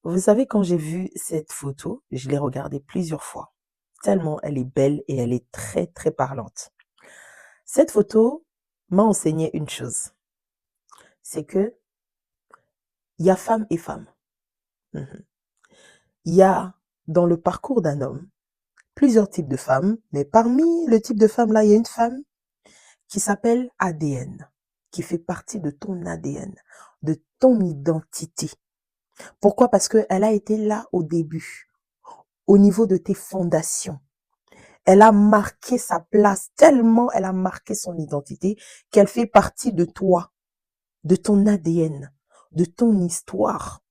Vous savez, quand j'ai vu cette photo, je l'ai regardée plusieurs fois, tellement elle est belle et elle est très, très parlante. Cette photo m'a enseigné une chose, c'est que il y a femme et femme. Mhm. Il y a, dans le parcours d'un homme, plusieurs types de femmes, mais parmi le type de femme là, il y a une femme qui s'appelle ADN, qui fait partie de ton ADN, de ton identité. Pourquoi? Parce qu'elle a été là au début, au niveau de tes fondations. Elle a marqué sa place tellement elle a marqué son identité qu'elle fait partie de toi, de ton ADN, de ton histoire.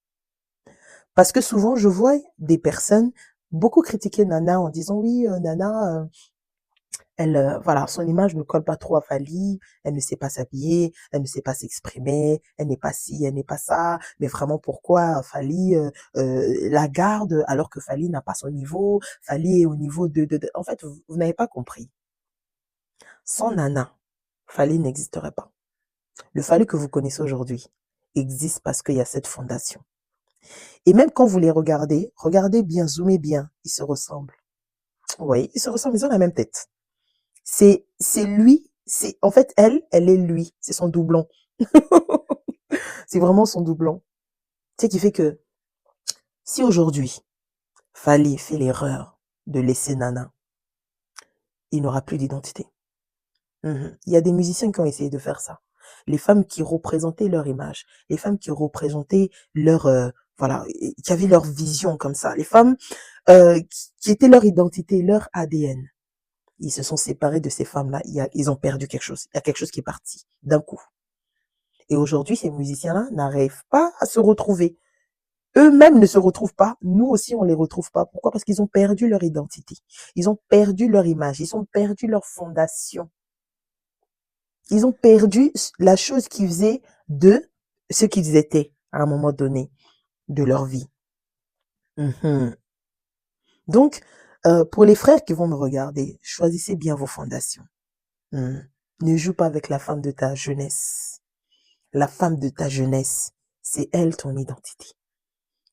Parce que souvent, je vois des personnes beaucoup critiquer Nana en disant oui, Nana, elle, voilà, son image ne colle pas trop à Fally, elle ne sait pas s'habiller, elle ne sait pas s'exprimer, elle n'est pas ci, elle n'est pas ça, mais vraiment pourquoi Fally la garde alors que Fally n'a pas son niveau, Fally est au niveau En fait, vous n'avez pas compris. Sans Nana, Fally n'existerait pas. Le Fally que vous connaissez aujourd'hui existe parce qu'il y a cette fondation. Et même quand vous les regardez, regardez bien, zoomez bien, ils se ressemblent. Oui, ils se ressemblent, ils ont la même tête. C'est lui, en fait, elle est lui, c'est son doublon. C'est vraiment son doublon. Ce qui fait que, si aujourd'hui, Fally fait l'erreur de laisser Nana, il n'aura plus d'identité. Il y a des musiciens qui ont essayé de faire ça. Les femmes qui représentaient leur image, les femmes qui représentaient leur, voilà, qui avaient leur vision comme ça, les femmes qui étaient leur identité, leur ADN. Ils se sont séparés de ces femmes-là. Ils ont perdu quelque chose. Il y a quelque chose qui est parti d'un coup. Et aujourd'hui, ces musiciens-là n'arrivent pas à se retrouver. Eux-mêmes ne se retrouvent pas. Nous aussi, on les retrouve pas. Pourquoi? Parce qu'ils ont perdu leur identité. Ils ont perdu leur image. Ils ont perdu leur fondation. Ils ont perdu la chose qui faisait d'eux ce qu'ils étaient à un moment donné de leur vie. Donc, pour les frères qui vont me regarder, choisissez bien vos fondations. Ne joue pas avec la femme de ta jeunesse. La femme de ta jeunesse, c'est elle ton identité.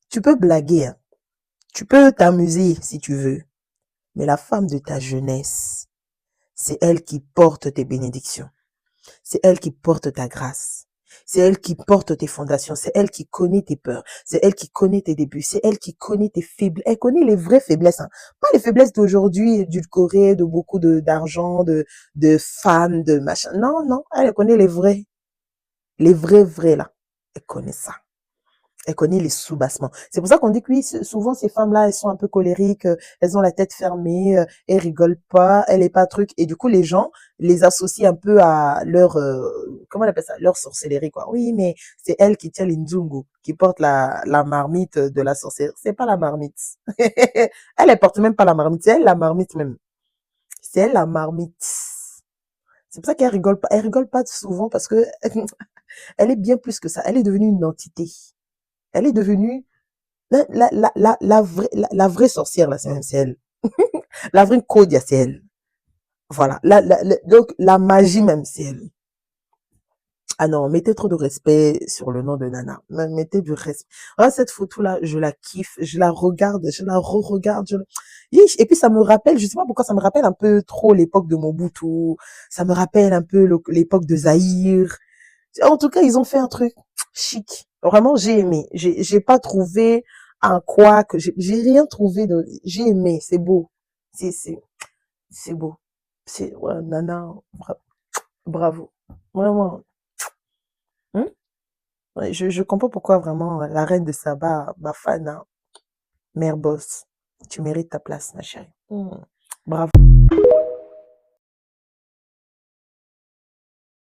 Tu peux blaguer, hein. Tu peux t'amuser si tu veux, mais la femme de ta jeunesse, c'est elle qui porte tes bénédictions. C'est elle qui porte ta grâce. C'est elle qui porte tes fondations. C'est elle qui connaît tes peurs. C'est elle qui connaît tes débuts. C'est elle qui connaît tes faiblesses. Elle connaît les vraies faiblesses, hein. Pas les faiblesses d'aujourd'hui, du Corée, de beaucoup d'argent, de femmes, de machin. Non, non. Elle connaît les vrais. Les vrais, là. Elle connaît ça. Elle connaît les sous-bassements. C'est pour ça qu'on dit que oui, souvent ces femmes-là, elles sont un peu colériques, elles ont la tête fermée, elles rigolent pas, elles est pas truc. Et du coup, les gens les associent un peu à leur, comment on appelle ça, leur sorcellerie, quoi. Oui, mais c'est elle qui tient l'inzungu, qui porte la marmite de la sorcière. C'est pas la marmite. Elle porte même pas la marmite, c'est elle la marmite même. C'est elle la marmite. C'est pour ça qu'elle rigole pas. Elle rigole pas souvent parce que elle est bien plus que ça. Elle est devenue une entité. Elle est devenue la vraie sorcière, là, c'est elle. La vraie Kodia, c'est elle. Voilà. Donc, la magie même, c'est elle. Ah non, mettez trop de respect sur le nom de Nana. Mettez du respect. Ah, cette photo-là, je la kiffe, je la regarde, je la re-regarde. Et puis, ça me rappelle, je sais pas pourquoi, ça me rappelle un peu trop l'époque de Mobutu. Ça me rappelle un peu l'époque de Zaïre. En tout cas, ils ont fait un truc chic. Vraiment, j'ai aimé. J'ai pas trouvé un quoi que j'ai rien trouvé de, j'ai aimé. C'est beau. C'est beau. C'est, ouais, Nana, bravo. Vraiment. Hein? Ouais, je comprends pourquoi vraiment la reine de Saba, ma fan, hein. Mère boss. Tu mérites ta place, ma chérie. Bravo.